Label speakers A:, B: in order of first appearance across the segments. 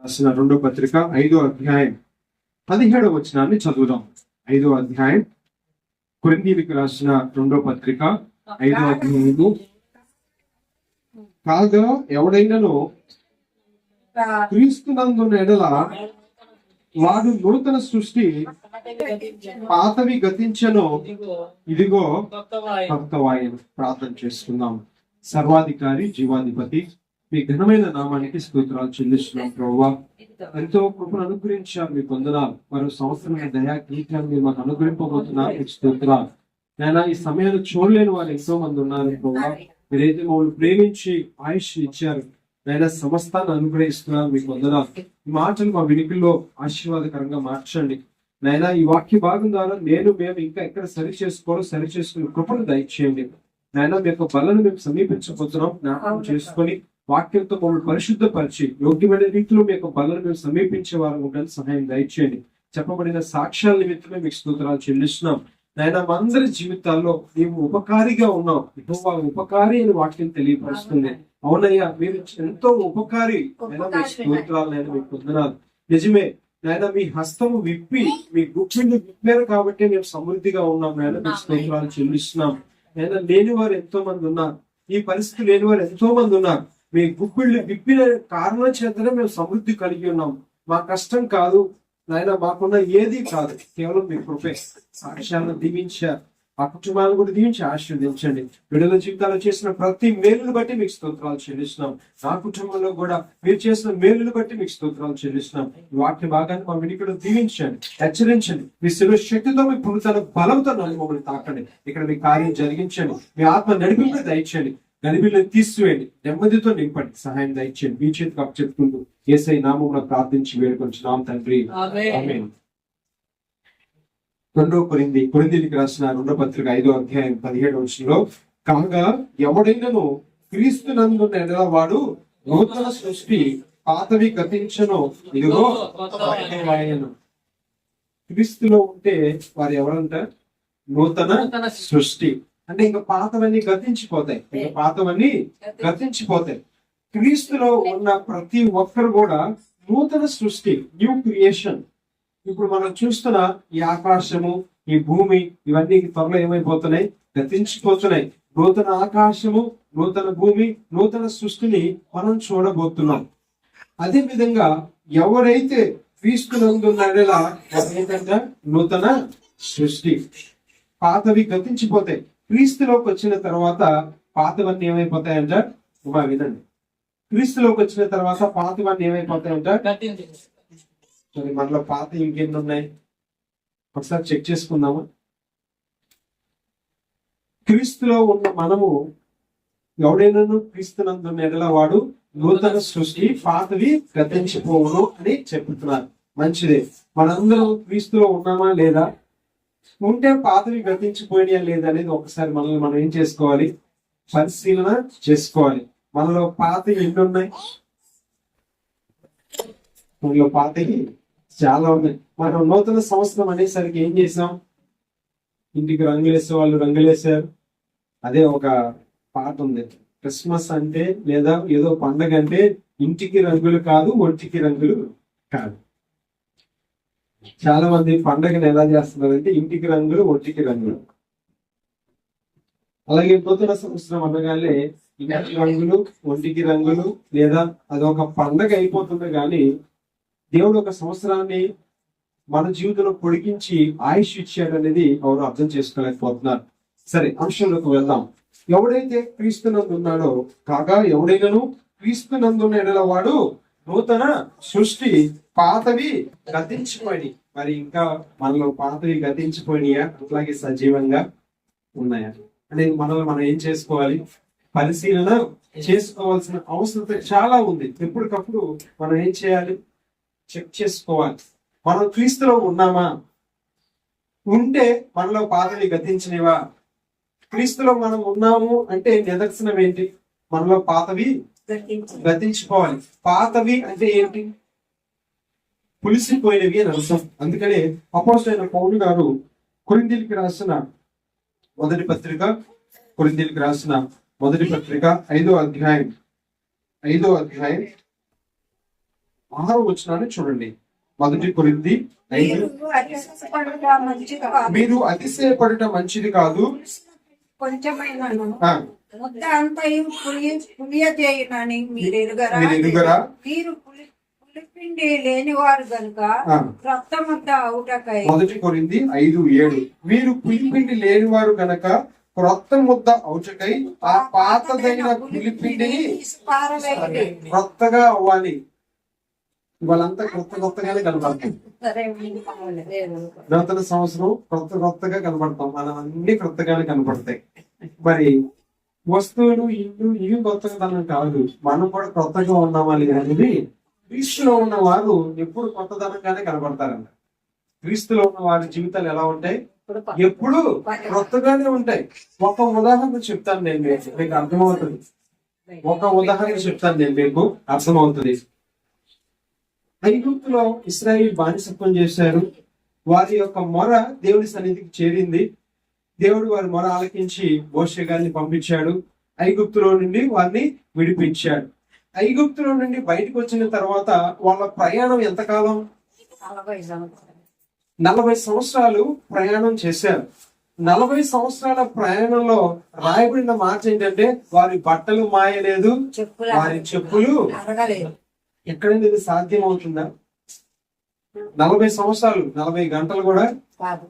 A: రాసిన 2వ పత్రిక 5వ అధ్యాయం 17వ వచనాన్ని చదువుదాం. 5వ అధ్యాయం కొరింథీయులకు రాసిన 2వ పత్రిక 5వ అధ్యాయము. కాగా ఎవడైనాను క్రీస్తునందున్న ఎడల వాడు నూతన సృష్టి, పాతవి గతించను, ఇదిగో కొత్తవాయను. ప్రార్థన చేసుకుందాం. సర్వాధికారి, జీవాధిపతి, మీ ఘనమైన నామానికి స్తోత్రాలు చెల్లిస్తున్నాం ప్రభువా. ఎంతో కృపను అనుగ్రహించారు, మీ వందనాలు. మరో సంవత్సరం దయా గీతాన్ని మీరు మాకు అనుగ్రహింపబోతున్నారు, మీకు స్తోత్రాలు. నేను ఈ సమయాన్ని చూడలేని వారు ఎంతో మంది ఉన్నారు ప్రభువా. మీరైతే మమ్మల్ని ప్రేమించి ఆయుష్ ఇచ్చారు, నేను సమస్తాన్ని అనుగ్రహిస్తున్నారు, మీకు వందనాలు. ఈ మాటలు మా వినికిల్లో ఆశీర్వాదకరంగా మార్చండి నాయనా. ఈ వాక్య భాగం ద్వారా మేము ఇంకా ఎక్కడ సరి చేసుకుని కృపను దయచేయండి నాయన. మీ యొక్క బలను మేము సమీపించబోతున్నాం, జ్ఞాపకం చేసుకొని వాక్యంతో మమ్మల్ని పరిశుద్ధపరిచి యోగ్యమైన రీతిలో మీ యొక్క బలను మేము సమీపించే వారు ఉండని సహాయం దయచేయండి. చెప్పబడిన సాక్ష్యాల నిమిత్తమే మీకు స్తోత్రాలు చెల్లిస్తున్నాం నాయన. మా అందరి జీవితాల్లో నీవు ఉపకారిగా ఉన్నావు, ఉపకారి అని వాక్యం తెలియపరుస్తుంది. అవునయ్యా, మీరు ఎంతో ఉపకారి అయినా మీ స్తోత్రాలు నేను మీకు పొందనాలు. నిజమే నాయన, మీ హస్తము విప్పి మీ గుప్పిని విప్పారు కాబట్టి మేము సమృద్ధిగా ఉన్నాం నాయన. మీ స్తోత్రాలు చెల్లిస్తున్నాం నాయన. లేని వారు ఎంతో మంది ఉన్నారు, ఈ పరిస్థితి లేని వారు ఎంతో మంది ఉన్నారు. మీ గుప్పిళ్ళు విప్పిన కారణం చేతనే మేము సమృద్ధి కలిగి ఉన్నాం. మా కష్టం కాదు నాయన, మాకున్న ఏది కాదు, కేవలం మీ కృపే. సాక్ష్యాలను దీవించారు, ఆ కుటుంబాలను కూడా దీవించి ఆశీర్వదించండి. బిడ్డల జీవితాలు చేసిన ప్రతి మేలును బట్టి మీకు స్తోత్రాలు చెల్లిస్తున్నాం. నా కుటుంబంలో కూడా మీరు చేసిన మేలును బట్టి మీకు స్తోత్రాలు చెల్లిస్తున్నాం. ఈ వాక్య భాగాన్ని మా వినికిలో దీవించండి, హెచ్చరించండి. మీ శక్తితో, మీ పునరుద్ధరణ బలంతో నన్ను మమ్మల్ని తాకండి. ఇక్కడ మీ కార్యం జరిగించండి, మీ ఆత్మ నడిపింపు దయచేయండి. గలిబిలను తీసివేయండి, నెమ్మదితో నింపండి, సహాయం దయచేయండి. మీ చేతికి అప్పచెప్పుకుంటూ యేసయ్య నామములో ప్రార్థించి వేడుకొంచున్నాం తండ్రి, ఆమేన్. 2వ కొరింథీయులకు రాసిన 2వ పత్రిక 5వ అధ్యాయం 17వ వచనంలో, కాగా ఎవడైనాను క్రీస్తునందున్న ఎడల వాడు నూతన సృష్టి, పాతవి గతించను, ఇదిగో కొత్తవాయను. క్రీస్తులో ఉంటే వారు ఎవరంట? నూతన సృష్టి. అంటే ఇంకా పాతవన్నీ గతించిపోతాయి. క్రీస్తులో ఉన్న ప్రతి ఒక్కరు కూడా నూతన సృష్టి, న్యూ క్రియేషన్. ఇప్పుడు మనం చూస్తున్న ఈ ఆకాశము, ఈ భూమి, ఇవన్నీ త్వరలో ఏమైపోతున్నాయి? గతించిపోతున్నాయి. నూతన ఆకాశము, నూతన భూమి, నూతన సృష్టిని మనం చూడబోతున్నాం. అదే విధంగా ఎవరైతే క్రీస్తునందున్నాడేలా ఏంటంటే నూతన సృష్టి. పాతవి గతించిపోతాయి. క్రీస్తులోకి వచ్చిన తర్వాత పాతవన్నీ ఏమైపోతాయంట? వినండి, క్రీస్తులోకి వచ్చిన తర్వాత పాతవన్నీ ఏమైపోతాయంట? మరి మనలో పాత ఇంకెన్ని ఉన్నాయి? ఒకసారి చెక్ చేసుకుందామా? క్రీస్తులో ఉన్న మనము, ఎవడైనాను క్రీస్తునందున్న ఎడల వాడు నూతన సృష్టి, పాతవి గతించిపోవును అని చెప్తున్నారు. మంచిదే. మనందరం క్రీస్తులో ఉన్నామా లేదా? ఉంటే పాతవి గతించిపోయినా లేదా అనేది ఒకసారి మనల్ని మనం ఏం చేసుకోవాలి? పరిశీలన చేసుకోవాలి. మనలో పాతవి ఎన్ని ఉన్నాయి? మనలో పాతవి చాలా ఉన్నాయి. మనం నూతన సంవత్సరం అనేసరికి ఏం చేసాం? ఇంటికి రంగులేసే వాళ్ళు రంగులేసారు. అదే ఒక పాట ఉంది, క్రిస్మస్ అంటే లేదా ఏదో పండగ అంటే ఇంటికి రంగులు కాదు, ఒంటికి రంగులు కాదు. చాలా మంది పండగను ఎలా చేస్తున్నారంటే ఇంటికి రంగులు, ఒంటికి రంగులు. అలాగే నూతన సంవత్సరం అనగానే ఇంటికి రంగులు, ఒంటికి రంగులు, లేదా అదొక పండగ అయిపోతుంది. కానీ దేవుడు ఒక సంవత్సరాన్ని మన జీవితంలో పొడిగించి ఆయుష్ ఇచ్చాడు అనేది ఎవరు అర్థం చేసుకోలేకపోతున్నారు. సరే, అంశంలోకి వెళ్దాం. ఎవడైతే క్రీస్తునందు ఉన్నాడో, కాగా ఎవడైనాను క్రీస్తునందున్న ఎడల వాడు నూతన సృష్టి, పాతవి గతించిపోయి. మరి ఇంకా మనలో పాతవి గతించిపోయినాయా, అట్లాగే సజీవంగా ఉన్నాయా అనేది మనం ఏం చేసుకోవాలి? పరిశీలన చేసుకోవాల్సిన అవసరం చాలా ఉంది. ఎప్పటికప్పుడు మనం ఏం చేయాలి? చెక్ చేసుకోవాలి. మనం క్రీస్తులో ఉన్నామా? ఉంటే మనలో పాతవి గతించినవా? క్రీస్తులో మనం ఉన్నాము అంటే నిదర్శనం ఏంటి? మనలో పాతవి గతించిపోవాలి. పాతవి అంటే ఏంటి? పులిసిపోయినవి అని అర్థం. అందుకనే అపోస్తలుడైన పౌలు గారు కొరింథీయులకు రాసిన మొదటి పత్రిక 5వ అధ్యాయం 6వ వచనాన్ని చూడండి. 1 కొరింథీ 5. మీరు అతిశయపడుట మంచిది కాదు.
B: కొంచెమైనను
A: ఆ,
B: ముద్ద అంతయు పులియజేయునని మీరు ఎరుగరా? మీరు పులిపిండి లేనివారు గనుక
A: ఆ.
B: క్రొత్త ముద్ద అవుటకై
A: 1 కొరింథీ 5:7. మీరు పులిపిండి లేనివారు గనక క్రొత్త ముద్ద ఔచకై ఆ పాతదైన పులిపిండిని
B: పారవేయుడి.
A: క్రొత్తగా అవ్వాలి. ఇవాళంతా కొత్తగానే కనపడతాం.
B: సరే,
A: నూతన సంవత్సరం కొత్తగా కనపడతాం. మనం అన్ని కొత్తగానే కనపడతాయి. మరి వస్తువులు ఇవి కొత్తగా కాదు, మనం కూడా కొత్తగా ఉన్నామని అనేది క్రీస్తులో ఉన్న వారు ఎప్పుడు కొత్తదనంగానే కనపడతారంట. క్రీస్తులో ఉన్న వారి జీవితాలు ఎలా ఉంటాయి? ఎప్పుడు కొత్తగానే ఉంటాయి. ఒక ఉదాహరణ చెప్తాను నేను, మీకు అర్థమవుతుంది. మీకు అర్థమవుతుంది. ఐగుప్తులో ఇశ్రాయేలు బానిసత్వం చేశారు. వారి యొక్క మొర దేవుని సన్నిధికి చేరింది. దేవుడు వారి మొర ఆలకించి మోషే గారిని పంపించాడు. ఐగుప్తులో నుండి వారిని విడిపించాడు. ఐగుప్తులో నుండి బయటకు వచ్చిన తర్వాత వాళ్ళ ప్రయాణం ఎంతకాలం? 40 సంవత్సరాలు ప్రయాణం చేశారు. 40 సంవత్సరాల ప్రయాణంలో రాయబడిన మాట ఏంటంటే వారి బట్టలు మాయలేదు, వారి చెప్పులు. ఎక్కడైనా ఇది సాధ్యం అవుతుందా? 40 సంవత్సరాలు, 40 గంటలు కూడా కాదు.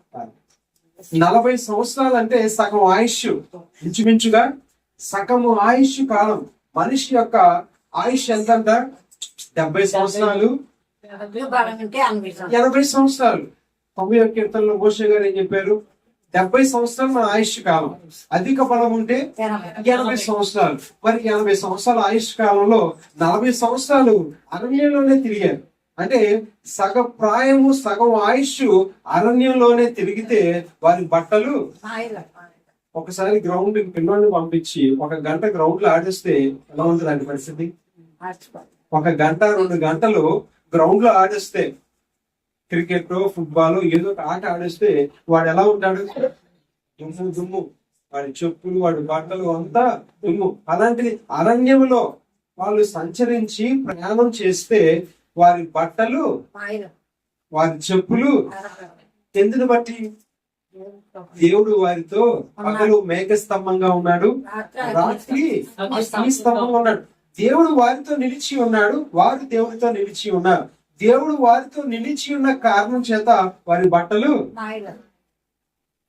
A: 40 సంవత్సరాలు అంటే సగం ఆయుష్, ఇంచుమించుగా సగం ఆయుష్ కాలం. మనిషి యొక్క ఆయుష్ ఎంతంట? 70 సంవత్సరాలు, 80 సంవత్సరాలు. 91 కీర్తనలో మోషే గారు ఏం చెప్పారు? 70 సంవత్సరాలు మన ఆయుష్ కాలం. అధిక బలం ఉంటే 80 సంవత్సరాలు. మరి 80 సంవత్సరాల ఆయుష్ కాలంలో 40 సంవత్సరాలు అరణ్యంలోనే తిరిగారు. అంటే సగ ప్రాయము, సగం ఆయుష్ అరణ్యంలోనే తిరిగితే వారి బట్టలు. ఒకసారి గ్రౌండ్ పిల్లల్ని పంపించి 1 గంట గ్రౌండ్ లో ఆడిస్తే ఎలా ఉంటుంది అండి పరిస్థితి? 1 గంట 2 గంటలు గ్రౌండ్ లో ఆడిస్తే, క్రికెట్ ఫుట్బాల్ ఏదో ఒక ఆట ఆడిస్తే వాడు ఎలా ఉంటాడు? దుమ్ము. వాడి చెప్పులు, వాడి బట్టలు అంతా దుమ్ము. అలాంటిది అరణ్యంలో వాళ్ళు సంచరించి ప్రయాణం చేస్తే వారి బట్టలు, వారి చెప్పులు. ఎందుకు బట్టి? దేవుడు వారితో పగలు మేఘస్తంభంగా ఉన్నాడు, రాత్రి అగ్ని స్తంభంగా ఉన్నాడు. దేవుడు వారితో నిలిచి ఉన్నాడు, వారు దేవుడితో నిలిచి ఉన్నారు. దేవుడు వారితో నిలిచి ఉన్న కారణం చేత వారి బట్టలు.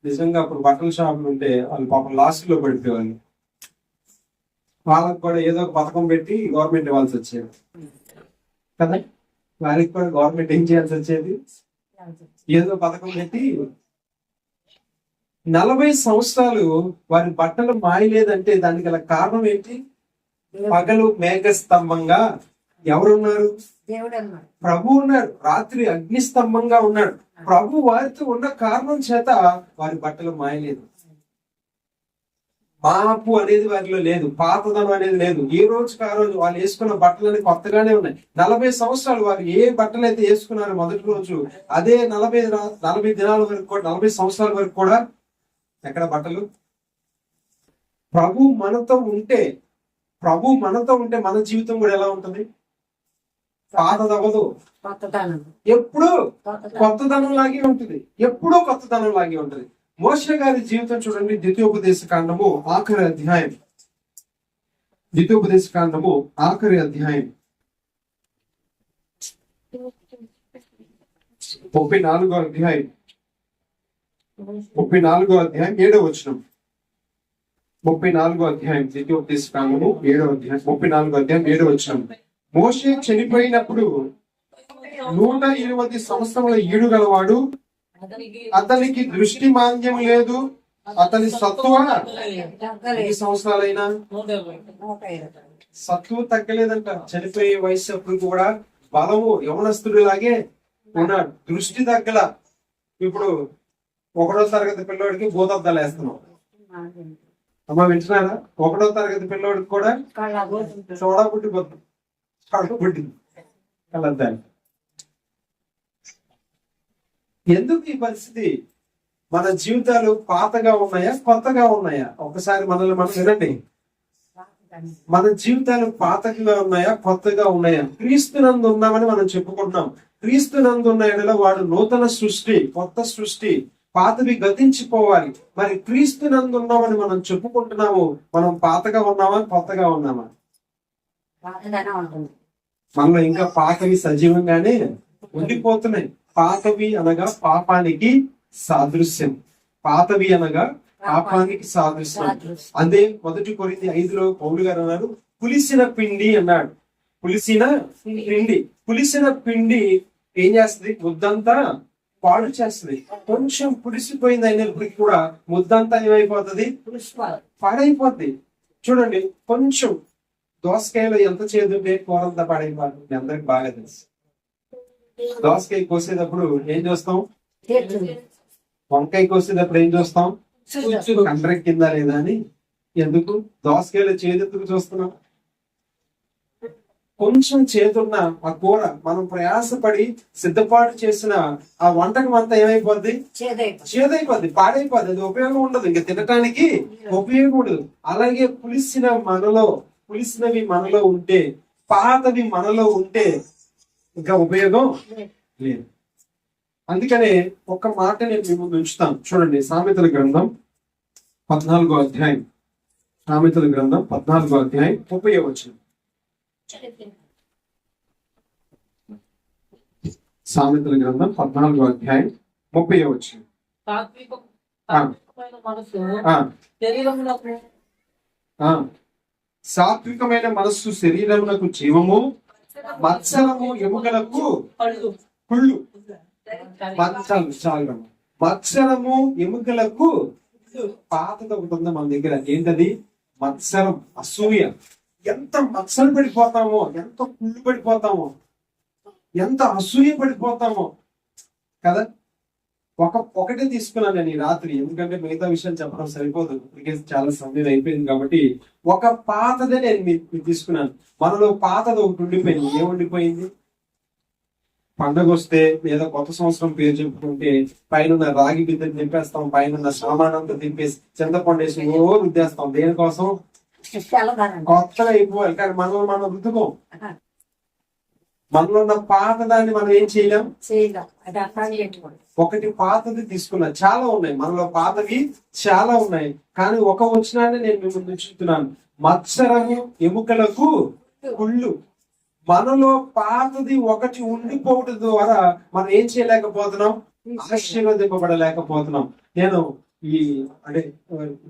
A: నిజంగా అప్పుడు బట్టల షాపులు ఉంటే వాళ్ళు పాపం లాస్ట్ లో పడిపోయేవాళ్ళు. వాళ్ళకి కూడా ఏదో ఒక పథకం పెట్టి గవర్నమెంట్ ఇవ్వాల్సి వచ్చేది కదా. వారికి కూడా గవర్నమెంట్ ఏం చేయాల్సి వచ్చేది? ఏదో పథకం పెట్టి. 40 సంవత్సరాలు వారి బట్టలు మాయలేదంటే దానికి గల కారణం ఏంటి? పగలు మేఘస్తంభంగా ఎవరున్నారు? ప్రభు ఉన్నాడు. రాత్రి అగ్ని స్తంభంగా ఉన్నాడు. ప్రభు వారితో ఉన్న కారణం చేత వారి బట్టలు మాయలేదు. మాపు అనేది వారిలో లేదు, పాతదనం అనేది లేదు. ఏ రోజుకి ఆ రోజు వాళ్ళు వేసుకున్న బట్టలు కొత్తగానే ఉన్నాయి. 40 సంవత్సరాలు వారు ఏ బట్టలు అయితే వేసుకున్నారో మొదటి రోజు అదే 40 దినాల వరకు కూడా, 40 సంవత్సరాల వరకు కూడా ఎక్కడ బట్టలు? ప్రభు మనతో ఉంటే మన జీవితం కూడా ఎలా ఉంటుంది? పాతదవ్వదు, ఎప్పుడు కొత్తదనం లాగే ఉంటుంది. ఎప్పుడూ కొత్తదనం లాగే ఉంటుంది. మోషే గారి జీవితం చూడండి. ద్వితీయోపదేశ కాండము ఆఖరి అధ్యాయం. 34వ అధ్యాయం 7వ వచనం. 34వ అధ్యాయం ద్వితీయోపదేశ కాండము 7వ అధ్యాయం 34వ అధ్యాయం 7వ వచనం. మోషే చనిపోయినప్పుడు 120 సంవత్సరముల ఈడు గలవాడు, అతనికి దృష్టి మాంద్యం లేదు, అతని సత్తువ. ఎన్ని సంవత్సరాలైనా సత్తువ తగ్గలేదంట. చనిపోయే వయసు అప్పుడు కూడా బలము యవనస్తుడు లాగే ఉన్నాడు. దృష్టి తగ్గల. ఇప్పుడు 1వ తరగతి పిల్లవాడికి భూతద్దాలు వేస్తున్నాం. అమ్మ వింటున్నారా? 1వ తరగతి పిల్లవాడికి కూడా చూడబుట్టిపోతుంది. కలద్దాలి. ఎందుకు ఈ పరిస్థితి? మన జీవితాలు పాతగా ఉన్నాయా, కొత్తగా ఉన్నాయా? ఒకసారి మనల్ని మనం వినండి. మన జీవితాలు పాతగా ఉన్నాయా, కొత్తగా ఉన్నాయా? క్రీస్తునందు ఉన్నామని మనం చెప్పుకుంటున్నాం. క్రీస్తునందు ఉన్న ఎడల వాడు నూతన సృష్టి, కొత్త సృష్టి, పాతవి గతించిపోవాలి. మరి క్రీస్తునందు ఉన్నామని మనం చెప్పుకుంటున్నాము. మనం పాతగా ఉన్నామా, కొత్తగా ఉన్నామా? మనలో ఇంకా పాతవి సజీవంగానే ఉండిపోతున్నాయి. పాతవి అనగా పాపానికి సాదృశ్యం. పాతవి అనగా పాపానికి సాదృశ్యం. అదే 1 కొరింథీ 5లో పౌలు గారు అన్నారు, పులిసిన పిండి అన్నాడు. పులిసిన పిండి. పులిసిన పిండి ఏం చేస్తుంది? ముద్దంతా పాడు చేస్తుంది. కొంచెం పులిసిపోయింది అయినప్పటికీ కూడా ముద్దంతా ఏమైపోతుంది? పాడైపోద్ది. చూడండి, కొంచెం దోసకాయలో ఎంత చేదుంటే కూరంతా పాడైపోతుంది. మీ అందరికి బాగా తెలుసు. దోసకాయ కోసేటప్పుడు ఏం చూస్తాం? వంకాయ కోసేటప్పుడు ఏం చూస్తాం? కండ్రెక్ కింద లేదా అని. ఎందుకు? దోసకాయలో చేదెందుకు చూస్తున్నాం? కొంచెం చేతున్న ఆ కూర మనం ప్రయాసపడి సిద్ధపాటు చేసిన ఆ వంటకం అంతా ఏమైపోద్ది? చేదైపోద్ది, పాడైపోద్ది. అది ఉపయోగం ఉండదు, ఇంకా తినటానికి ఉపయోగం ఉండదు. అలాగే పులిసినవి మనలో ఉంటే, పాతవి మనలో ఉంటే ఇంకా ఉపయోగం లేదు. అందుకనే ఒక మాట నేను మీ ముందు ఉంచుతాను. చూడండి, సామెతల గ్రంథం 14వ అధ్యాయం. సామెతల గ్రంథం 14వ అధ్యాయం 30వ వచనం. సామెతల గ్రంథం 14వ అధ్యాయం 30వ వచనం. సాత్వికమైన మనస్సు శరీరమునకు జీవము, మత్సరము ఎముకలకు కుళ్ళు. మత్సరము ఎముకలకు. పాతది ఒకటి ఉంది మన దగ్గర. ఏంటది? మత్సరం, అసూయ. ఎంత మత్సరం పడిపోతామో, ఎంత కుళ్ళు పడిపోతామో, ఎంత అసూయ పడిపోతామో కదా. ఒకటే తీసుకున్నాను నేను ఈ రాత్రి, ఎందుకంటే మిగతా విషయాలు చెప్పడం సరిపోదు, ఇప్పటికే చాలా సమయం అయిపోయింది కాబట్టి ఒక పాతదే నేను మీకు తీసుకున్నాను. మనలో పాతది ఒకటి ఉండిపోయింది. ఏముండిపోయింది? పండగ వస్తే లేదా కొత్త సంవత్సరం పేరు చెప్పుకుంటే పైన రాగి బిద్దెని దింపేస్తాం, పైన సామానంతా దింపేసి చింతపండేసి రుద్దేస్తాం. దేనికోసం? కొత్తగా అయిపోవాలి. కానీ మనం రుద్దుకోం. మనలో ఉన్న పాతదాన్ని మనం ఏం చేయలేం. ఒకటి పాతది తీసుకున్నా. చాలా ఉన్నాయి మనలో పాతవి, చాలా ఉన్నాయి. కానీ ఒక వచనాన్ని నేను మీ ముందు ఉంచుతున్నాను. మత్సరము ఎముకలకు కుళ్ళు. మనలో పాతది ఒకటి ఉండిపోవడం ద్వారా మనం ఏం చేయలేకపోతున్నాం? ఆశీర్వదింపబడలేకపోతున్నాం. నేను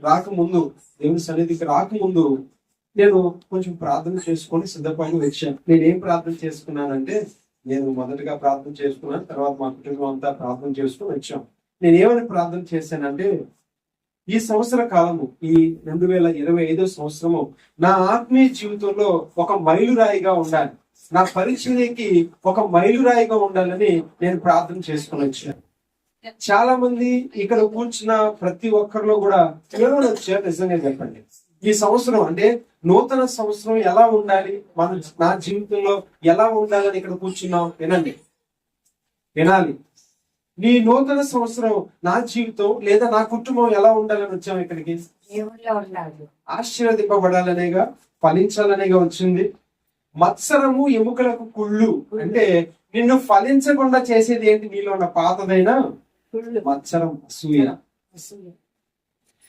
A: రాకముందు, దేవుని సన్నిధికి రాకముందు నేను కొంచెం ప్రార్థన చేసుకొని సిద్ధపడి వచ్చాను. నేనేం ప్రార్థన చేసుకున్నానంటే, నేను మొదటగా ప్రార్థన చేసుకున్నాను, తర్వాత మా కుటుంబం అంతా ప్రార్థన చేసుకుని వచ్చాం. నేనేమని ప్రార్థన చేశానంటే, ఈ సంవత్సర కాలము, ఈ 2025 సంవత్సరము నా ఆత్మీయ జీవితంలో ఒక మైలురాయిగా ఉండాలి, నా పరిచర్యకి ఒక మైలురాయిగా ఉండాలని నేను ప్రార్థన చేసుకుని వచ్చాను. చాలా మంది ఇక్కడ కూర్చున్న ప్రతి ఒక్కరిలో కూడా ఏమైనా వచ్చారు? నిజంగా చెప్పండి, ఈ సంవత్సరం అంటే నూతన సంవత్సరం ఎలా ఉండాలి, నా జీవితంలో ఎలా ఉండాలని ఇక్కడ కూర్చున్నాం. వినాలి. నీ నూతన సంవత్సరం నా జీవితం లేదా నా కుటుంబం ఎలా ఉండాలని వచ్చాం ఇక్కడికి? ఆశీర్వదింపబడాలనేగా, ఫలించాలనేగా వచ్చింది. మత్సరము ఎముకలకు కుళ్ళు అంటే నిన్ను ఫలించకుండా చేసేది ఏంటి? నీలో ఉన్న పాతదైన మత్సరం, అసూయ.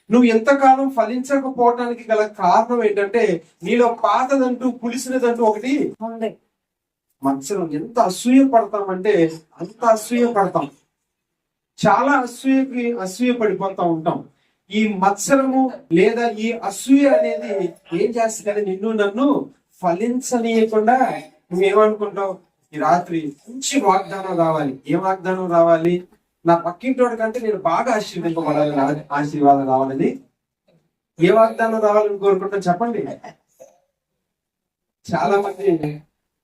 A: నువ్వు ఎంతకాలం ఫలించకపోవటానికి గల కారణం ఏంటంటే నీలో పాతదంటూ, పులిసినదంటూ ఒకటి ఉంది. మత్సరం. ఎంత అసూయ పడతామంటే అంత అసూయ పడతాం. చాలా అసూయ పడిపోతా ఉంటాం. ఈ మత్సరము లేదా ఈ అసూయ అనేది ఏం చేస్తుంది? నిన్ను నన్ను ఫలించనీయకుండా నువ్వేమనుకుంటావు? ఈ రాత్రి మంచి వాగ్దానం రావాలి. ఏం వాగ్దానం రావాలి? నా పక్కింటోడి కంటే నేను బాగా ఆశీర్వదింపబడాలని, ఆశీర్వాదం రావాలని. ఏ వాగ్దానం రావాలని కోరుకుంటాం చెప్పండి. చాలా మంది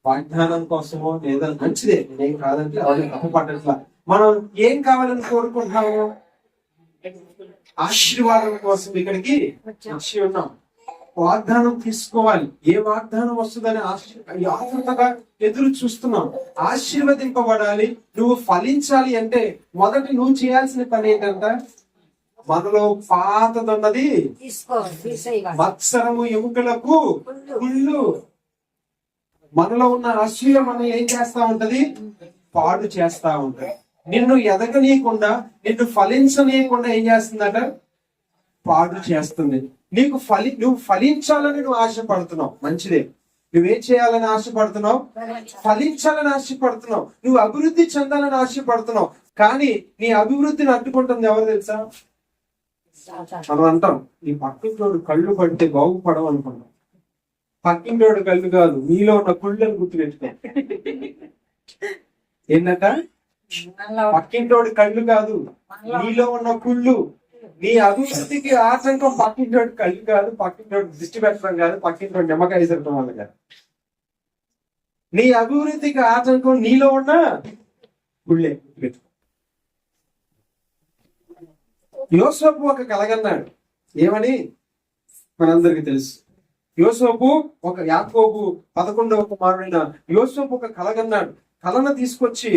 A: వాగ్దానం కోసమో లేదా మంచిదే, నేనేం కాదంటే అవన్నీ తప్పుపడ్డట్లా. మనం ఏం కావాలని కోరుకుంటున్నాము? ఆశీర్వాదం కోసం ఇక్కడికి వచ్చి ఉన్నాం. వాగ్దానం తీసుకోవాలి. ఏ వాగ్దానం వస్తుందని ఆతృతగా ఎదురు చూస్తున్నాం. ఆశీర్వదింపబడాలి, నువ్వు ఫలించాలి అంటే మొదటి నువ్వు చేయాల్సిన పని ఏంటంట? మనలో పాతదన్నది
B: తీసేయాలి.
A: మత్సరము ఎముకలకు కుళ్ళు. మనలో ఉన్న అసూయ మనం ఏం చేస్తా ఉంటది? పాడు చేస్తా ఉంటది. నిన్ను ఎదగనీయకుండా, నిన్ను ఫలించనీయకుండా ఏం చేస్తుందట? పాడు చేస్తుంది. నువ్వు ఫలించాలని నువ్వు ఆశపడుతున్నావు, మంచిదే. నువ్వేం చేయాలని ఆశపడుతున్నావు? ఫలించాలని ఆశపడుతున్నావు. నువ్వు అభివృద్ధి చెందాలని ఆశపడుతున్నావు. కానీ నీ అభివృద్ధిని అడ్డుకుంటుంది ఎవరు తెలుసా? మనం అంటాం, నీ పక్కింటోడు కళ్ళు పడితే బాగుపడవు అనుకుంటాం. పక్కింటోడు కళ్ళు కాదు, నీలో ఉన్న కుళ్ళని గుర్తుపెట్టుకో. ఏంటంట? పక్కింటోడు కళ్ళు కాదు, నీలో ఉన్న కుళ్ళు. నీ అభివృద్ధికి ఆటంకం పక్కింటోడు కళ్ళు కాదు, పక్కింటోడు దృష్టి పెట్టడం కాదు, పక్కింటోడు నిమ్మకాయ విసరటం వల్ల కాదు. నీ అభివృద్ధికి ఆటంకం నీలో ఉన్న కుళ్ళే. యోసేపు ఒక కలగన్నాడు. ఏమని మనందరికి తెలుసు. యోసేపు ఒక యాకోబు 11వ కుమారుడైన యోసేపు ఒక కలగన్నాడు. కలను తీసుకొచ్చి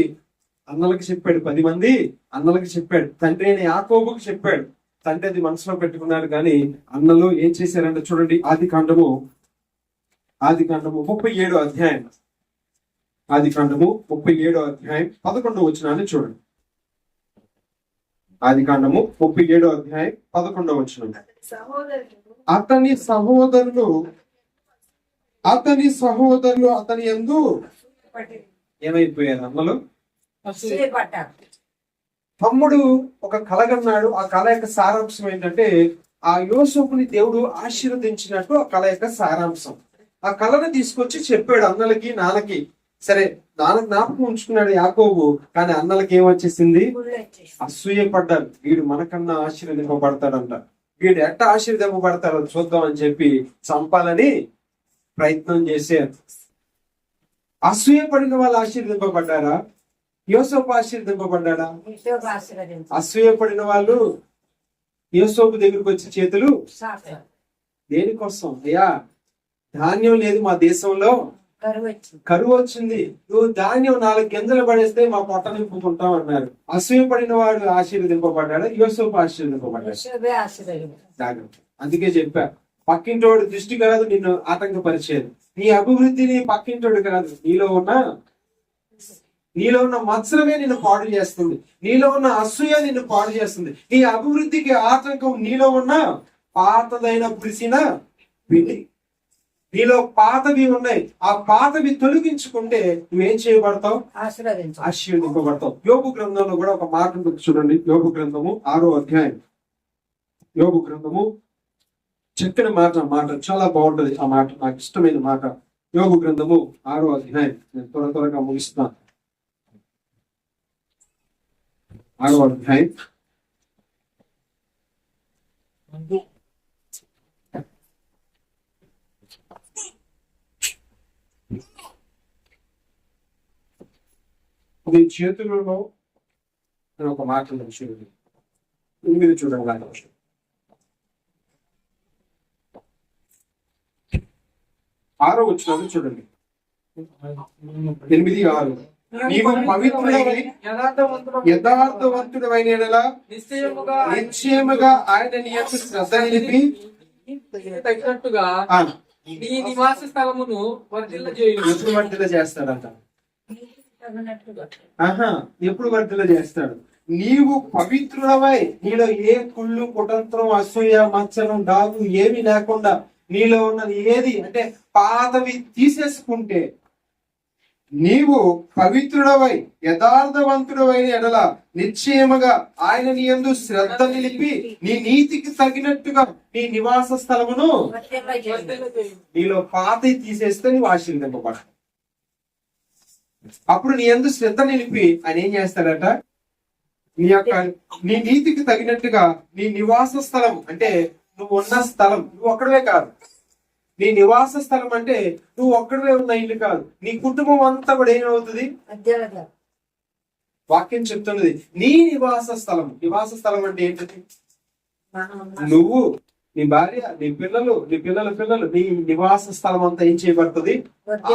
A: అన్నలకు చెప్పాడు. 10 మంది అన్నలకు చెప్పాడు. తండ్రి అయిన యాకోబుకి చెప్పాడు. తండ్రి అది మనసులో పెట్టుకున్నాడు. కానీ అన్నలు ఏం చేశారంటే చూడండి, ఆదికాండము 37వ అధ్యాయం. ఆదికాండము 37వ అధ్యాయం 11వ వచనాన్ని చూడండి. ఆదికాండము 37వ అధ్యాయం 11వ వచనం. అతని సహోదరులు అతని యందు ఏమైపోయారు? అమ్మలు తమ్ముడు ఒక కలగన్నాడు. ఆ కళ యొక్క సారాంశం ఏంటంటే, ఆ యోసేపుని దేవుడు ఆశీర్వదించినట్టు ఆ కళ యొక్క సారాంశం. ఆ కళను తీసుకొచ్చి చెప్పాడు అన్నలకి, నాన్నకి. సరే, నాన్న జ్ఞాపకం ఉంచుకున్నాడు యాకోబు. కానీ అన్నలకి ఏమొచ్చేసింది? అసూయపడ్డారు. వీడు మనకన్నా ఆశీర్వదింపబడతాడంట, వీడు ఎట్ట ఆశీర్వదింపబడతాడో చూద్దాం అని చెప్పి చంపాలని ప్రయత్నం చేశారు. అసూయపడిన వాళ్ళు ఆశీర్వదింపబడ్డారా? యోసేపు ఆశీర్వదింపబడ్డాడా? అసూయపడిన వాళ్ళు యోసేపు దగ్గరికి వచ్చి చేతులు దేనికోసం? అయ్యా, ధాన్యం లేదు మా దేశంలో, కరువు వచ్చింది, నువ్వు ధాన్యం 4 గింజలు పడేస్తే మా పొట్ట నింపుకుంటాం అన్నారు. అసూయపడిన వాడు ఆశీర్వదింపబడ్డాడా? యోసేపు ఆశీర్వదింపబడ్డాడు. జాగ్రత్త. అందుకే చెప్పా, పక్కింటోడు దృష్టి కాదు నిన్ను ఆటంకపరిచేది. నీ అభివృద్ధిని పక్కింటోడు కాదు, నీలో ఉన్న మత్సరమే నిన్ను పాడు చేస్తుంది. నీలో ఉన్న అసూయ నిన్ను పాడు చేస్తుంది. నీ అభివృద్ధికి ఆటంకం నీలో ఉన్న పాతదైన పులిసిన పిండి. నీలో పాతవి ఉన్నాయి. ఆ పాతవి తొలగించుకుంటే నువ్వేం చేయబడతావు? ఆశీర్వదింపబడతావు. యోబు గ్రంథంలో కూడా ఒక మాట ఉంటుంది చూడండి. యోబు గ్రంథము 6వ అధ్యాయం. యోబు గ్రంథము చక్కని మాట చాలా బాగుంటది. ఆ మాట నాకు ఇష్టమైన మాట. యోబు గ్రంథము 6వ అధ్యాయం. నేను త్వరగా ముగిస్తున్నాను. 6వ అధ్యాయం. ఇది చేతులలో ఒక మాట చూడండి. 8 చూడండి. 6వ వచనం చూడండి. 8:6. నీవు పవిత్రుడవై యథార్థవంతుడవైన యెడల నిశ్చయముగా ఆయన నీ యందు శ్రద్ధ నిలిపి
C: తగినట్టుగా నీ నివాస స్థలమును
A: ఎప్పుడు వర్ధిల్ల చేస్తాడంట? ఎప్పుడు వర్ధిల్ల చేస్తాడు? నీవు పవిత్రుడవై, నీలో ఏ కుళ్ళు, కుటంత్రం, అసూయ, మత్సరం, డాగు ఏమి లేకుండా నీలో ఉన్నది ఏది అంటే పాతవి తీసేసుకుంటే, నీవు పవిత్రుడవై యథార్థవంతుడవైన ఎడల నిశ్చయముగా ఆయన నీ యందు శ్రద్ధ నిలిపి నీ నీతికి తగినట్టుగా నీ నివాస స్థలమును నీలో పాతవి తీసేస్తే నీవు ఆశీర్వదింపబడ. అప్పుడు నీ యందు శ్రద్ధ నిలిపి ఆయన ఏం చేస్తాడట? నీ నీతికి తగినట్టుగా నీ నివాస స్థలం అంటే నువ్వు ఉన్న స్థలం, నువ్వు ఒక్కడవే కాదు. నీ నివాస స్థలం అంటే నువ్వు ఒక్కడవే ఉన్న ఇల్లు కాదు, నీ కుటుంబం అంతా కూడా ఏమవుతుంది? వాక్యం చెప్తున్నది నీ నివాస స్థలం. నివాస స్థలం అంటే ఏంటది? నువ్వు, నీ భార్య, నీ పిల్లలు, నీ పిల్లల పిల్లలు, నీ నివాస స్థలం అంతా ఏం చేయబడుతుంది?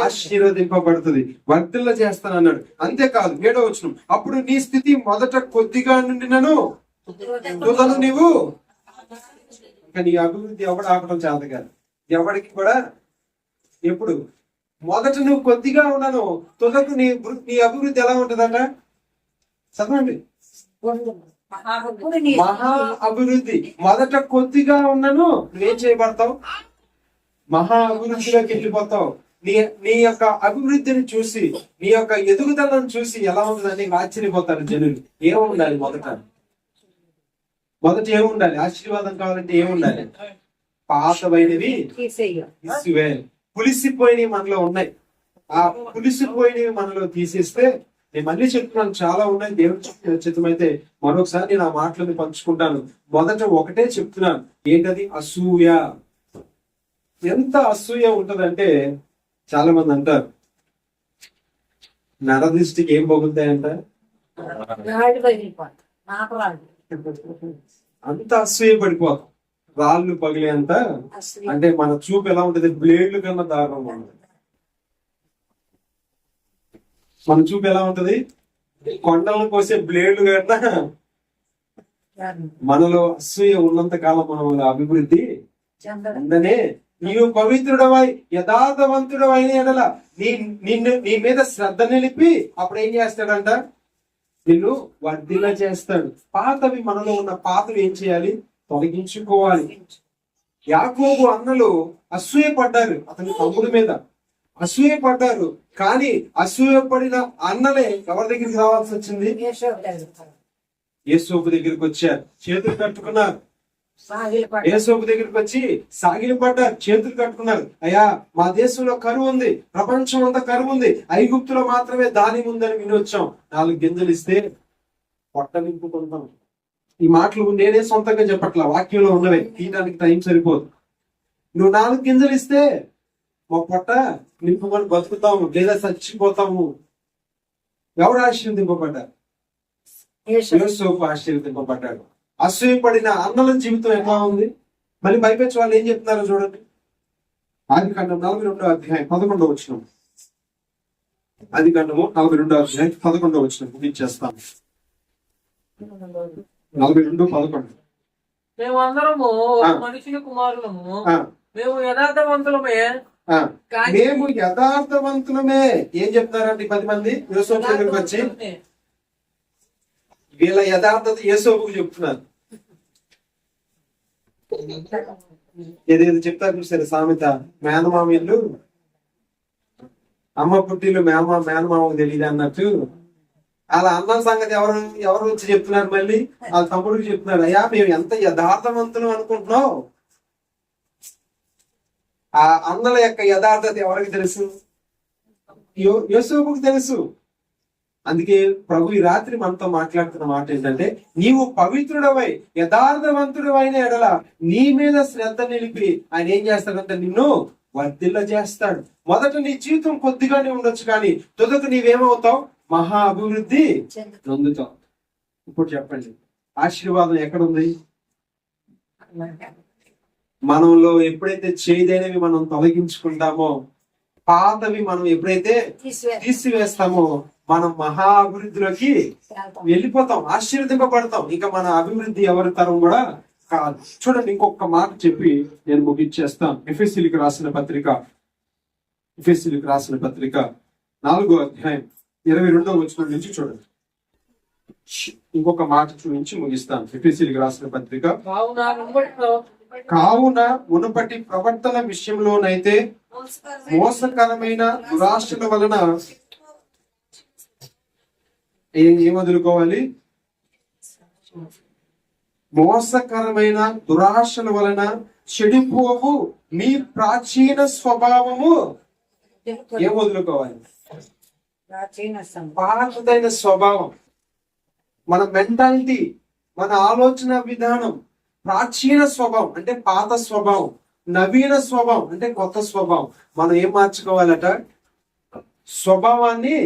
A: ఆశీర్వదింపబడుతుంది, వర్ధిల్ల చేస్తానన్నాడు. అంతేకాదు 7వ వచనం, అప్పుడు నీ స్థితి మొదట కొద్దిగా నుండినను తుదను నీవు నీ అభివృద్ధి ఎవడు ఆపడం చేత కాదు. ఎవరికి కూడా ఎప్పుడు మొదట నువ్వు కొద్దిగా ఉన్నాను, తుదకు నీ అభివృద్ధి ఎలా ఉంటదంట చదవండి. మహా అభివృద్ధి. మొదట కొద్దిగా ఉన్నాను, నువ్వేం చేయబడతావు? మహా అభివృద్ధిలోకి వెళ్ళిపోతావు. నీ యొక్క అభివృద్ధిని చూసి, నీ యొక్క ఎదుగుదలను చూసి ఎలా ఉంటుందని ఆశ్చర్యపోతారు జనులు. ఏముండాలి మొదట ఏముండాలి? ఆశీర్వాదం కావాలంటే ఏముండాలి? పాతమైనవి తీసివేయాలి. పులిసిపోయినవి మనలో ఉన్నాయి. ఆ పులిసిపోయినవి మనలో తీసేస్తే, నేను మళ్ళీ చెప్తున్నాను, చాలా ఉన్నాయి. దేవుడి చిత్తమైతే మరొకసారి నేను ఆ మాటలను పంచుకుంటాను. మొదట ఒకటే చెప్తున్నాను, ఏంటది? అసూయ. ఎంత అసూయ ఉంటదంటే చాలా మంది అంటారు నరదృష్టికి ఏం పగులుతాయంట, అంత అసూయ పడిపోతాం. రాళ్ళు పగిలేంత. అంటే మన చూపు ఎలా ఉంటది? బ్లేడ్లు కన్నా దారుణంగా ఉంటుంది. మన చూపు ఎలా ఉంటది? కొండలను కోసే బ్లేడ్లు కన్నా. మనలో అసూయ ఉన్నంత కాలం మనం అభివృద్ధి చెందనే. నీవు పవిత్రుడవై యథార్థవంతుడవైన ఎడల నీ మీద శ్రద్ధ నిలిపి అప్పుడు ఏం చేస్తాడంట? నిన్ను వర్ధిల్ల చేస్తాడు. పాతవి, మనలో ఉన్న పాతవి ఏం చేయాలి? తొలగించుకోవాలి. యాకోబు అన్నలు అసూయ పడ్డారు అతని తమ్ముడి మీద, అసూయ పడ్డారు. కానీ అసూయ పడిన అన్నలే ఎవరి దగ్గరికి రావాల్సి వచ్చింది? యేసోపు దగ్గరికి వచ్చారు, చేతులు కట్టుకున్నారు. యేసోపు దగ్గరికి వచ్చి సాగిలి పడ్డారు, చేతులు కట్టుకున్నారు. అయ్యా, మా దేశంలో కరువు ఉంది, ప్రపంచం అంతా కరువు ఉంది, ఐగుప్తులో మాత్రమే దాని ఉందని విని వచ్చాం. 4 గింజలు ఇస్తే పొట్ట నింపుకుంటాం. ఈ మాటలు నేనే సొంతంగా చెప్పట్లా, వాక్యంలో ఉన్నవే, తీయడానికి టైం సరిపోదు. నువ్వు 4 గింజలు ఇస్తే మా పొట్ట నింపుకొని బతుకుతాము, లేదా చచ్చిపోతాము. ఎవరు ఆశీర్వదింపబడ్డారు? యేసోపు ఆశీర్వదింపబడ్డాడు. అసూయపడిన అన్నల జీవితం ఎలా ఉంది? మళ్ళీ పైపెచ్చి వాళ్ళు ఏం చెప్తున్నారో చూడండి. ఆదికాండం 42వ అధ్యాయం 11వ వచనం. ఆదికాండము 42వ అధ్యాయం 11వ వచనం ముగించేస్తాను. 42:11.
C: మేము అందరము మనుషుల కుమారులము, మేము యథార్థవంతులమే.
A: మేము యథార్థవంతులమే. ఏం చెప్తున్నారండి 10 మంది యోసేపు దగ్గరికి వచ్చి? వీళ్ళ యథార్థత యేసోపుకు చెప్తున్నారు. ఏదేదో చెప్తారు చూసారు సామెత, మేనమామ ఇల్లు అమ్మ పుట్టిల్లు మేనమామకు తెలియదు అన్నట్టు. అలా అన్న సంగతి ఎవరు వచ్చి చెప్తున్నారు? మళ్ళీ వాళ్ళ తమ్ముడికి చెప్తున్నారు, అయ్యా మేము ఎంత యథార్థవంతులు అనుకుంటున్నావు. ఆ అన్నల యొక్క యథార్థత ఎవరికి తెలుసు? యోసేపుకు తెలుసు. అందుకే ప్రభు ఈ రాత్రి మనతో మాట్లాడుతున్న మాట ఏంటంటే, నీవు పవిత్రుడవై యథార్థవంతుడవైన ఎడల నీ మీద శ్రద్ధ నిలిపి ఆయన ఏం చేస్తాడంటే నిన్ను వర్ధిల్ల చేస్తాడు. మొదట నీ జీవితం కొద్దిగానే ఉండొచ్చు, కానీ తుదకు నీవేమవుతావు? మహా అభివృద్ధి పొందుతావు. ఇప్పుడు చెప్పండి, ఆశీర్వాదం ఎక్కడుంది? మనంలో ఎప్పుడైతే చేయదైనవి మనం తొలగించుకుంటామో, పాతవి మనం ఎప్పుడైతే తీసివేస్తామో, మనం మహా అభివృద్ధిలోకి వెళ్ళిపోతాం, ఆశీర్వదింపబడతాం. ఇంకా మన అభివృద్ధి ఎవరి తరం కూడా కాదు. చూడండి, ఇంకొక మాట చెప్పి నేను ముగించేస్తాను. ఎఫెసీయులకు రాసిన పత్రిక 4వ అధ్యాయం 22వ వచనం నుంచి చూడండి. ఇంకొక మాట చూపించి ముగిస్తాను. ఎఫెసీయులకు రాసిన పత్రిక. కావున మునుపటి ప్రవర్తన విషయంలోనైతే మోసకరమైన దురాశల వలన ఏం వదులుకోవాలి? మోసకరమైన దురాశల వలన చెడిపోవు మీ ప్రాచీన స్వభావము ఏం వదులుకోవాలి? పాతదైన స్వభావం, మన మెంటాలిటీ, మన ఆలోచన విధానం. ప్రాచీన స్వభావం అంటే పాత స్వభావం, నవీన స్వభావం అంటే కొత్త స్వభావం. మనం ఏం మార్చుకోవాలట? స్వభావాన్ని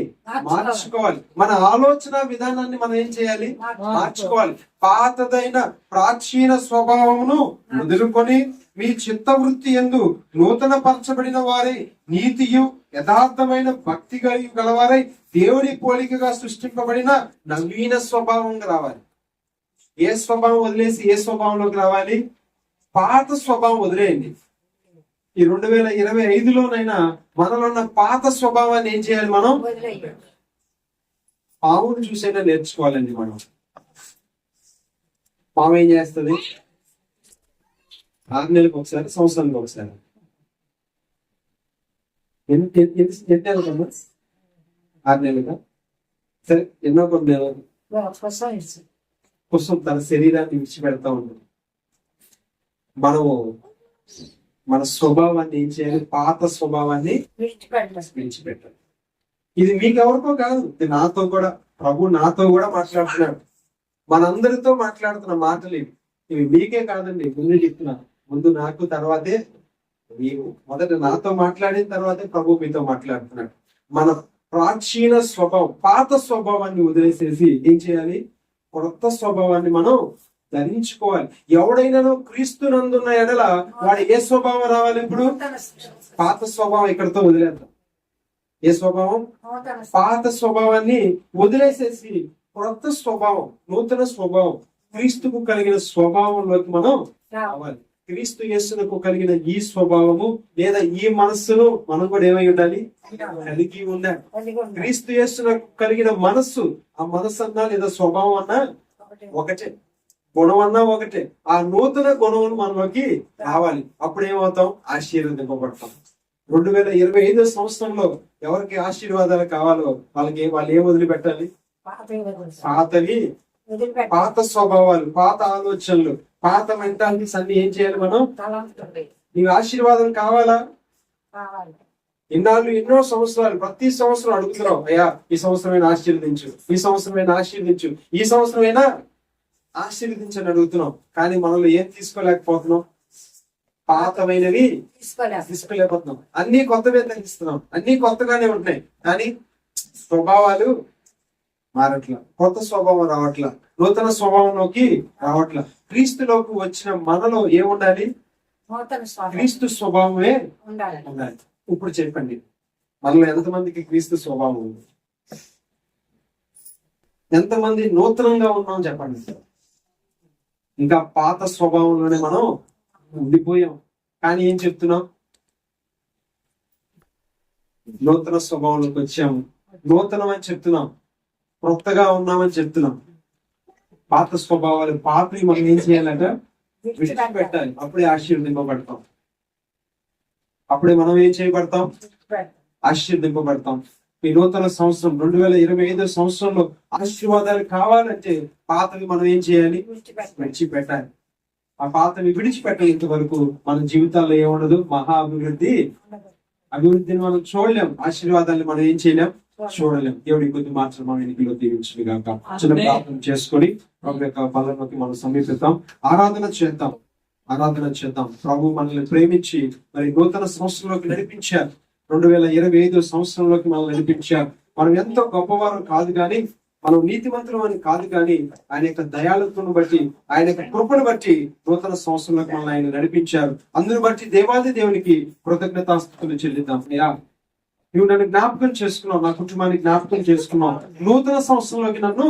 A: మార్చుకోవాలి. మన ఆలోచన విధానాన్ని మనం ఏం చేయాలి? మార్చుకోవాలి. పాతదైన ప్రాచీన స్వభావమును వదులుకొని మీ చిత్తవృత్తి యందు నూతన పరచబడిన వారై నీతియు యథార్థమైన భక్తి గలవారై దేవుని పోలికగా సృష్టింపబడిన నవీన స్వభావంగా రావాలి. ఏ స్వభావం వదిలేసి ఏ స్వభావంలోకి రావాలి? పాత స్వభావం వదిలేయండి. ఈ 2025లోనైనా మనలో ఉన్న పాత స్వభావాన్ని ఏం చేయాలి? మనం
B: వదిలేయండి.
A: పావును చూసైనా నేర్చుకోవాలండి. మనం పాము ఏం చేస్తుంది? 6 నెలలకు ఒకసారి, సంవత్సరానికి ఒకసారి. ఎంత వెళ్తాము? 6 నెలలుగా సరే, ఎన్నో కొన్ని నెలలు
B: ప్రసవించు.
A: కోసం తన శరీరాన్ని విడిచిపెడతా ఉంటుంది. మనము మన స్వభావాన్ని ఏం చేయాలి? పాత స్వభావాన్ని
B: విడిచిపెట్టాలి.
A: విడిచిపెట్టాలి. ఇది మీకెవరికో కాదు, ఇది నాతో కూడా. ప్రభు నాతో కూడా మాట్లాడుతున్నాడు. మనందరితో మాట్లాడుతున్న మాటలు ఇవి మీకే కాదండి. ముందు చెప్తున్నా, ముందు నాకు, తర్వాతే నీవు. మొదట నాతో మాట్లాడిన తర్వాతే ప్రభు మీతో మాట్లాడుతున్నాడు. మన ప్రాచీన స్వభావం, పాత స్వభావాన్ని వదిలేసేసి ఏం చేయాలి? కొత్త స్వభావాన్ని మనం ధరించుకోవాలి. ఎవడైనాను క్రీస్తునందున్న ఎడల వాడు ఏ స్వభావం రావాలి? ఇప్పుడు పాత స్వభావం ఇక్కడతో వదిలేద్దాం. ఏ స్వభావం? పాత స్వభావాన్ని వదిలేసేసి కొత్త స్వభావం, నూతన స్వభావం, క్రీస్తుకు కలిగిన స్వభావంలోకి మనం రావాలి. క్రీస్తు యేసునకు కలిగిన ఈ స్వభావము లేదా ఈ మనస్సును మనం కూడా ఏమై ఉండాలి? కలిగి ఉండాలి. క్రీస్తు యేసునకు కలిగిన మనస్సు, ఆ మనస్సు అన్నా లేదా స్వభావం అన్నా ఒకటే, గుణం అన్నా ఒకటే. ఆ నూతన గుణం మనలోకి రావాలి. అప్పుడు ఏమవుతాం? ఆశీర్వదింపబడతాం. 2025 సంవత్సరంలో ఎవరికి ఆశీర్వాదాలు కావాలో వాళ్ళు ఏం వదిలిపెట్టాలి? పాతవి, పాత స్వభావాలు, పాత ఆలోచనలు, పాత మెంటాలిటీస్ అన్ని ఏం చేయాలి? మనం నీకు ఆశీర్వాదం కావాలా? ఎన్నో సంవత్సరాలు ప్రతి సంవత్సరం అడుగుతున్నావు, అయ్యా ఈ సంవత్సరమైనా ఆశీర్వదించు, ఈ సంవత్సరమైనా ఆశీర్వదించు, ఈ సంవత్సరమైనా ఆశీర్వదించని అడుగుతున్నాం. కానీ మనలో ఏం తీసుకోలేకపోతున్నాం? పాతమైనవి తీసుకోలేకపోతున్నాం. అన్ని కొత్తవే తగ్గిస్తున్నాం. అన్ని కొత్తగానే ఉంటున్నాయి, కానీ స్వభావాలు మారట్లా, కొత్త స్వభావం రావట్లా, నూతన స్వభావంలోకి రావట్లా. క్రీస్తులోకి వచ్చిన మనలో ఏముండాలి? క్రీస్తు స్వభావమే ఉండాలి. ఇప్పుడు చెప్పండి, మనలో ఎంతమందికి క్రీస్తు స్వభావం ఉంది? ఎంతమంది నూతనంగా ఉన్నాం చెప్పండి. ఇంకా పాత స్వభావంలోనే మనం ఉండిపోయాం. కానీ ఏం చెప్తున్నాం? నూతన స్వభావంలోకి వచ్చాము, నూతనం అని చెప్తున్నాం, కొత్తగా ఉన్నామని చెప్తున్నాం. పాత స్వభావాలు, పాతవి మనం ఏం చేయాలంట? విడిచిపెట్టాలి. అప్పుడే ఆశీర్వదింపబడతాం. అప్పుడే మనం ఏం చేయబడతాం? ఆశీర్వదింపబడతాం. ఈ నూతన సంవత్సరం 2025 సంవత్సరంలో ఆశీర్వాదాలు కావాలంటే పాతవి మనం ఏం చేయాలి? విడిచిపెట్టాలి. ఆ పాతవి విడిచిపెట్టేంత వరకు మన జీవితాల్లో ఏముండదు? మహా అభివృద్ధిని మనం చూడలేం. ఆశీర్వాదాన్ని మనం ఏం చేయలేం? చూడలేం. దేవుడి కొద్ది మాత్రం మన ఎన్నికలో దీవించును గాక. చిన్న ప్రార్థన చేసుకొని ప్రభు యొక్క బలంలోకి మనం సమీపిద్దాం. ఆరాధన చేద్దాం. ప్రభు మనల్ని ప్రేమించి మరి నూతన సంవత్సరంలోకి నడిపించారు. 2025 సంవత్సరంలోకి మనం నడిపించారు. మనం ఎంతో గొప్పవారు కాదు కానీ, మనం నీతిమంతులం అని కాదు కానీ, ఆయన యొక్క దయాళుత్వం బట్టి, ఆయన యొక్క కృపను బట్టి నూతన సంవత్సరంలోకి మనం ఆయన నడిపించారు. అందుని బట్టి దేవాది దేవునికి కృతజ్ఞతాస్తుతులు చెల్లిద్దాం. అయ్యా, నువ్వు నన్ను జ్ఞాపకం చేసుకున్నావు, నా కుటుంబాన్ని జ్ఞాపకం చేసుకున్నావు, నూతన సంవత్సరంలోకి నన్ను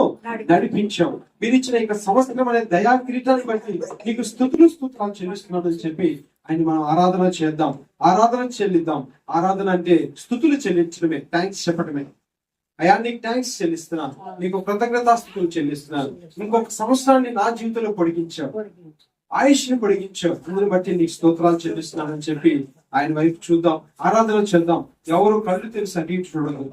A: నడిపించావు. మీరు ఇచ్చిన ఇక సంవత్సరం అనే దయా కిరీటాన్ని బట్టి నీకు స్తోత్రాలు చెల్లిస్తున్నాడు అని చెప్పి ఆయన మనం ఆరాధన చెల్లిద్దాం. ఆరాధన అంటే స్తుతులు చెల్లించడమే, థ్యాంక్స్ చెప్పడమే. అయ్యా నీకు థ్యాంక్స్ చెల్లిస్తున్నాను, నీకు కృతజ్ఞతాస్తుతులు చెల్లిస్తున్నాను. ఇంకొక సంవత్సరాన్ని నా జీవితంలో పొడిగించావు, ఆయుష్ని పొడిగించావు, అందుని బట్టి నీకు స్తోత్రాలు చెల్లిస్తున్నానని చెప్పి ఆయన వైపు చూద్దాం, ఆరాధన చేద్దాం. ఎవరు కళ్ళు తెలిసి అటు చూడదు.